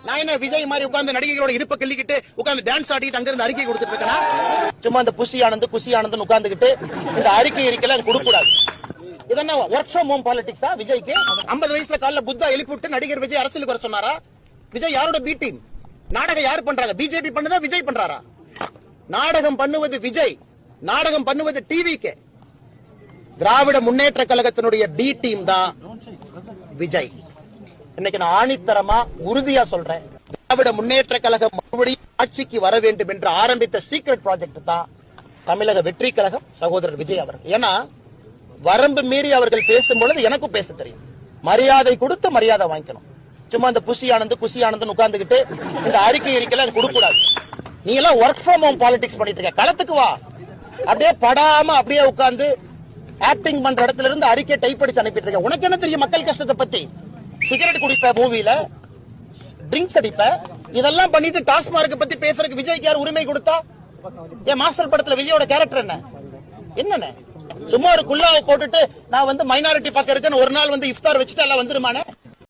நான் என்ன விஜய் மாதிரி உட்கார்ந்து நடிகைகளோட இடுப்ப கிள்ளிக்கிட்டு உட்கார்ந்து டான்ஸ் ஆடிட்டு அங்க இருந்து அறிக்கை கொடுத்துட்டு இருக்கேன். சும்மா இந்த குஷி ஆனந்த் உட்கார்ந்துகிட்டு இந்த அறிக்கை கொடுக்க கூடாது. இதென்ன ஒர்க் ஃப்ரம் ஹோம் பாலிடிக்ஸா? விஜய்க்கு 50 வயசுல காலைல புத்தா எழுப்பிவிட்டு நடிகர் விஜய் அரசியலுக்கு வர சொன்னாரா? விஜய் யாரோட பி டீம்? நாடகம் யாரு பண்றாங்க? பிஜேபி பண்ணுதா விஜய் பண்றாரா? நாடகம் பண்ணுவது விஜய், நாடகம் பண்ணுவது டிவிக்கு. திராவிட முன்னேற்ற கழகத்தினுடைய பி டீம் தான் விஜய். இன்னைக்கு நான் ஆணித்தரமா உறுதியா சொல்றேன், திராவிட முன்னேற்ற கழகம் மறுபடியும் ஆட்சிக்கு வர வேண்டும் என்று ஆரம்பித்த சீக்ரெட் ப்ராஜெக்ட் தான் தமிழக வெற்றி கழகம் சகோதரர் விஜய் அவர்கள். ஏன்னா வரம்பு மீறி அவர்கள் பேசும்பொழுது எனக்கும் பேச தெரியும். மரியாதை கொடுத்து மரியாதை வாங்கிக்கணும். சும்மா இந்த குஷி ஆனந்த் உட்கார்ந்துகிட்டு இந்த அறிக்கை கொடுக்க கூடாது. நீ எல்லாம் ஒர்க் ஃப்ரம் ஹோம் பாலிடிக்ஸ் பண்ணிட்டு இருக்க. களத்துக்கு வா. அப்படியே படாம அப்படியே உட்கார்ந்து ஆக்டிங் பண்ற இடத்துல இருந்து அறிக்கை டைப் அடிச்சு அனுப்பிட்டு இருக்க. உனக்கு என்ன தெரியும் மக்கள் கஷ்டத்தை பத்தி? சிகரெட் குடிப்ப, மூவில ட்ரிங்க்ஸ் அடிப்ப, இதெல்லாம் பண்ணிட்டு டாஸ்மார்க் பத்தி பேசுறதுக்கு விஜய்க்கு யார் உரிமை கொடுத்தா? ஏன் மாஸ்டர் படத்துல விஜயோட கேரக்டர் என்ன? சும்மா ஒரு குல்லாவை போட்டுட்டு நான் மைனாரிட்டி பக்கம் இருக்கேன்னு ஒரு நாள் இஃப்தார் வச்சுட்டு எல்லாம் வந்துருமானே?